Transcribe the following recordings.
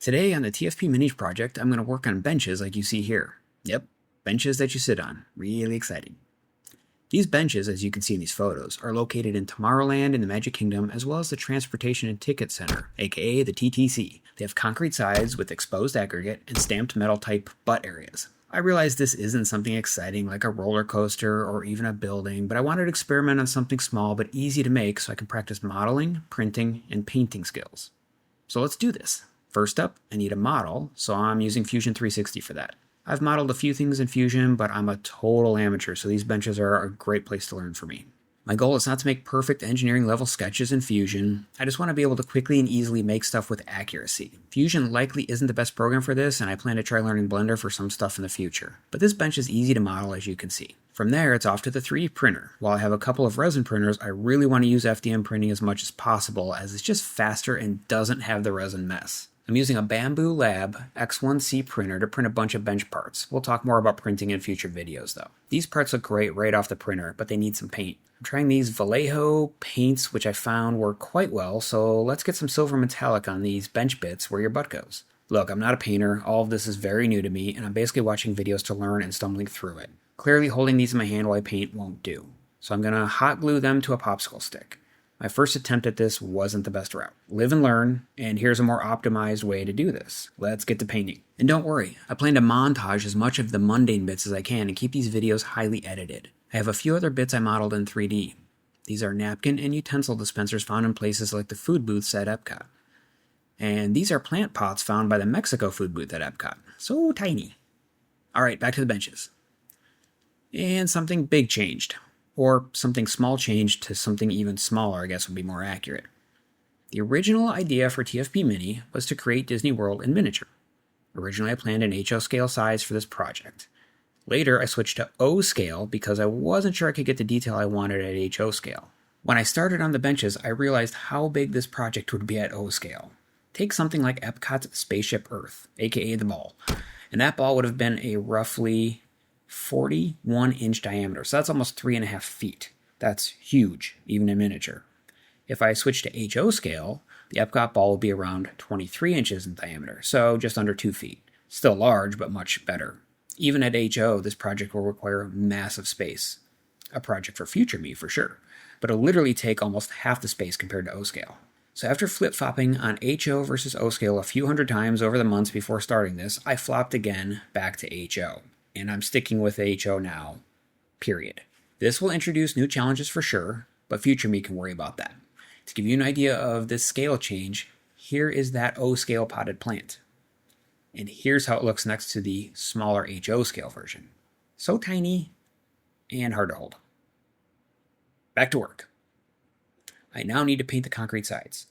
Today on the TFPMini project, I'm going to work on benches like you see here. Yep, benches that you sit on. Really exciting. These benches, as you can see in these photos, are located in Tomorrowland in the Magic Kingdom, as well as the Transportation and Ticket Center, aka the TTC. They have concrete sides with exposed aggregate and stamped metal type butt areas. I realize this isn't something exciting like a roller coaster or even a building, but I wanted to experiment on something small but easy to make so I can practice modeling, printing, and painting skills. So let's do this. First up, I need a model, so I'm using Fusion 360 for that. I've modeled a few things in Fusion, but I'm a total amateur, so these benches are a great place to learn for me. My goal is not to make perfect engineering level sketches in Fusion. I just want to be able to quickly and easily make stuff with accuracy. Fusion likely isn't the best program for this, and I plan to try learning Blender for some stuff in the future. But this bench is easy to model, as you can see. From there, it's off to the 3D printer. While I have a couple of resin printers, I really want to use FDM printing as much as possible, as it's just faster and doesn't have the resin mess. I'm using a Bamboo Lab X1C printer to print a bunch of bench parts. We'll talk more about printing in future videos though. These parts look great right off the printer, but they need some paint. I'm trying these Vallejo paints, which I found work quite well, so let's get some silver metallic on these bench bits where your butt goes. Look, I'm not a painter, all of this is very new to me, and I'm basically watching videos to learn and stumbling through it. Clearly holding these in my hand while I paint won't do, so I'm gonna hot glue them to a popsicle stick. My first attempt at this wasn't the best route. Live and learn, and here's a more optimized way to do this. Let's get to painting. And don't worry, I plan to montage as much of the mundane bits as I can and keep these videos highly edited. I have a few other bits I modeled in 3D. These are napkin and utensil dispensers found in places like the food booths at Epcot. And these are plant pots found by the Mexico food booth at Epcot. So tiny. Alright, back to the benches. And something big changed. Or something small changed to something even smaller, I guess would be more accurate. The original idea for TFPMini was to create Disney World in miniature. Originally I planned an HO scale size for this project. Later I switched to O scale because I wasn't sure I could get the detail I wanted at HO scale. When I started on the benches, I realized how big this project would be at O scale. Take something like Epcot's Spaceship Earth, aka the ball, and that ball would have been a roughly 41-inch diameter, so that's almost 3.5 feet. That's huge, even in miniature. If I switch to HO scale, the Epcot ball would be around 23 inches in diameter, so just under 2 feet. Still large, but much better. Even at HO, this project will require massive space. A project for future me, for sure. But it'll literally take almost half the space compared to O scale. So after flip-flopping on HO versus O scale a few hundred times over the months before starting this, I flopped again back to HO. And I'm sticking with HO now, period. This will introduce new challenges for sure, but future me can worry about that. To give you an idea of this scale change, here is that O scale potted plant. And here's how it looks next to the smaller HO scale version. So tiny and hard to hold. Back to work. I now need to paint the concrete sides.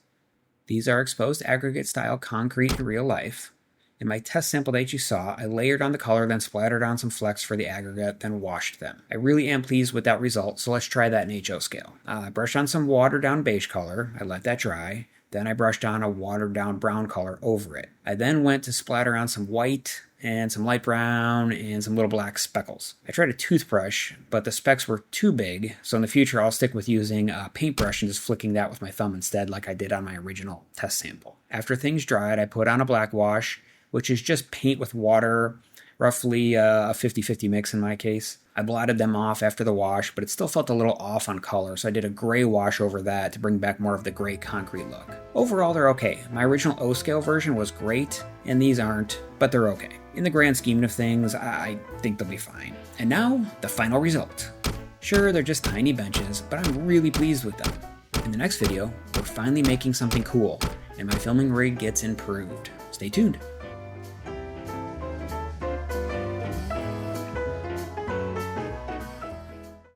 These are exposed aggregate style concrete in real life. In my test sample that you saw, I layered on the color, then splattered on some flecks for the aggregate, then washed them. I really am pleased with that result, so let's try that in HO scale. I brushed on some watered down beige color, I let that dry, then I brushed on a watered down brown color over it. I then went to splatter on some white and some light brown and some little black speckles. I tried a toothbrush, but the specks were too big, so in the future I'll stick with using a paintbrush and just flicking that with my thumb instead like I did on my original test sample. After things dried, I put on a black wash, which is just paint with water, roughly a 50-50 mix in my case. I blotted them off after the wash, but it still felt a little off on color, so I did a gray wash over that to bring back more of the gray concrete look. Overall, they're okay. My original O-scale version was great, and these aren't, but they're okay. In the grand scheme of things, I think they'll be fine. And now, the final result. Sure, they're just tiny benches, but I'm really pleased with them. In the next video, we're finally making something cool, and my filming rig gets improved. Stay tuned.